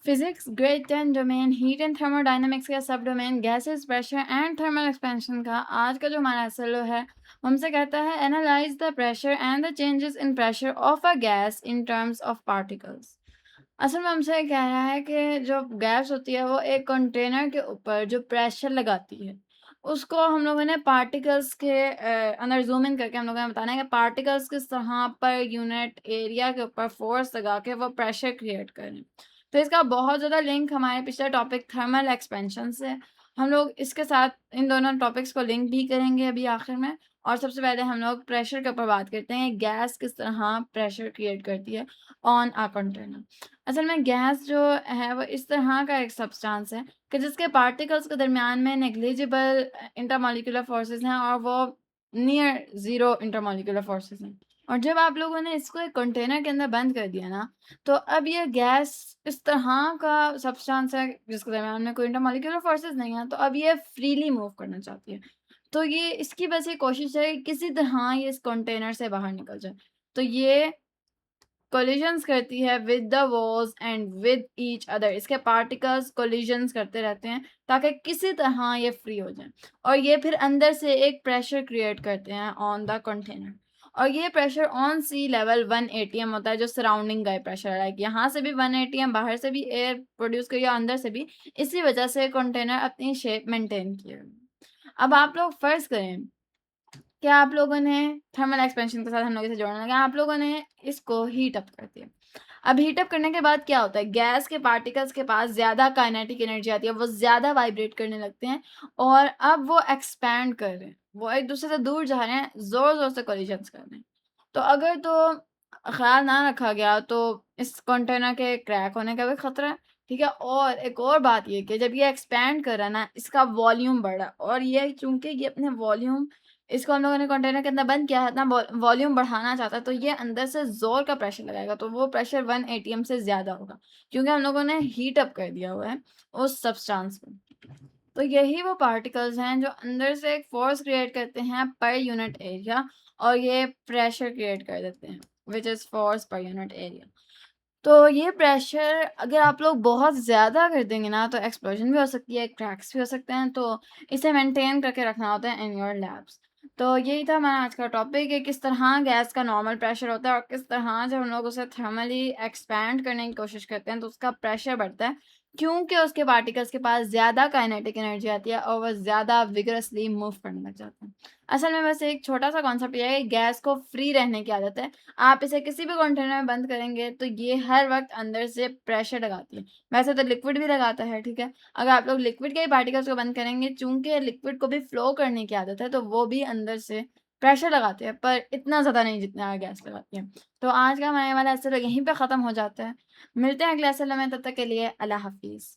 Physics grade 10 domain heat and thermodynamics का सब domain gases pressure and thermal expansion का आज का जो हमारा एसएलओ है वो हमसे कहता है analyse the pressure and the changes in pressure of a gas in terms of particles. असल में हमसे कह रहा है कि जो गैस होती है वो एक कंटेनर के ऊपर जो प्रेशर लगाती है उसको हम लोगों ने पार्टिकल्स के अंदर जूम इन करके हम लोगों ने बताना है कि पार्टिकल्स किस तरह पर यूनिट एरिया के ऊपर फोर्स लगा के वो प्रेशर क्रिएट करें। तो इसका बहुत ज़्यादा लिंक हमारे पिछले टॉपिक थर्मल एक्सपेंशन से। हम लोग इसके साथ इन दोनों टॉपिक्स को लिंक भी करेंगे अभी आखिर में। और सबसे पहले हम लोग प्रेशर के ऊपर बात करते हैं, गैस किस तरह प्रेशर क्रिएट करती है ऑन अ कंटेनर। असल में गैस जो है वो इस तरह का एक सब्सटेंस है कि जिसके पार्टिकल्स के दरमियान में नेग्लिजिबल इंटरमॉलिक्यूलर फोर्सेस हैं और वो नियर ज़ीरो इंटरमॉलिक्यूलर फोर्सेस हैं। और जब आप लोगों ने इसको एक कंटेनर के अंदर बंद कर दिया ना, तो अब ये गैस इस तरह का सब्सटेंस है जिसके दरमियान में कोई इंटरमॉलिक्यूलर फोर्सेस नहीं है, तो अब ये फ्रीली मूव करना चाहती है। तो ये इसकी बस ये कोशिश है कि किसी तरह ये इस कंटेनर से बाहर निकल जाए। तो ये कोलिजन्स करती है with the walls and with each other. इसके पार्टिकल्स कोलिजन्स करते रहते हैं ताकि किसी तरह ये फ्री हो जाए और ये फिर अंदर से एक प्रेशर क्रिएट करते हैं ऑन द कंटेनर। और ये pressure on sea level 1 ATM होता है जो सराउंडिंग का प्रेशर है, लाइक यहाँ से भी 1 एटीएम, बाहर से भी एयर प्रोड्यूस करिए, अंदर से भी। इसी वजह से कंटेनर अपनी शेप मेंटेन किए। अब आप लोग फर्ज करें क्या आप लोगों ने थर्मल एक्सपेंशन के साथ हम लोग इसे जोड़ने लगे, आप लोगों ने इसको हीट अप कर दिया। अब हीट अप करने के बाद क्या होता है, गैस के पार्टिकल्स के पास ज़्यादा काइनेटिक एनर्जी आती है, वो ज़्यादा वाइब्रेट करने लगते हैं और अब वो एक्सपैंड कर रहे हैं, वो एक दूसरे से दूर जा रहे हैं, ज़ोर-ज़ोर से कोलिजन्स कर रहे हैं। तो अगर तो ख़्याल ना रखा गया तो इस कंटेनर के क्रैक होने का भी खतरा है, ठीक है? और एक और बात ये कि जब ये एक्सपैंड कर रहा है ना, इसका वॉल्यूम बढ़ रहा है और ये चूँकि ये अपने वॉल्यूम इसको हम लोगों ने कंटेनर के अंदर बंद किया है, इतना वॉल्यूम बढ़ाना चाहता है, तो ये अंदर से ज़ोर का प्रेशर लगाएगा, तो वो प्रेशर 1 एटीएम से ज़्यादा होगा, क्योंकि हम लोगों ने हीट अप कर दिया हुआ है उस सब्सटेंस को। तो यही वो पार्टिकल्स हैं जो अंदर से एक फ़ोर्स क्रिएट करते हैं पर यूनिट एरिया और ये प्रेशर क्रिएट कर देते हैं, which is force per unit area. तो ये प्रेशर अगर आप लोग बहुत ज़्यादा कर देंगे ना, तो एक्सप्लोजन भी हो सकती है, क्रैक्स भी हो सकते हैं, तो इसे मेंटेन करके रखना होता है इन योर लैब्स। तो यही था हमारा आज का टॉपिक कि किस तरह गैस का नॉर्मल प्रेशर होता है और किस तरह जब हम लोग उसे थर्मली एक्सपैंड करने की कोशिश करते हैं, तो उसका प्रेशर बढ़ता है, क्योंकि उसके पार्टिकल्स के पास ज़्यादा काइनेटिक एनर्जी आती है और वो ज़्यादा विगरसली मूव करने लग जाते हैं। असल में बस एक छोटा-सा कॉन्सेप्ट ये है कि गैस को फ्री रहने की आदत है। आप इसे किसी भी कंटेनर में बंद करेंगे तो ये हर वक़्त अंदर से प्रेशर लगाती है। वैसे तो लिक्विड भी लगाता है, ठीक है? अगर आप लोग लिक्विड के ही पार्टिकल्स को बंद करेंगे, चूँकि लिक्विड को भी फ्लो करने की आदत है, तो वो भी अंदर से प्रेशर लगाते हैं, पर इतना ज़्यादा नहीं जितना गैस लगाती है। तो आज का हमारे वाला एपिसोड यहीं पे ख़त्म हो जाता है। मिलते हैं अगले एपिसोड में, तब तक के लिए अल्लाह हाफ़िज़।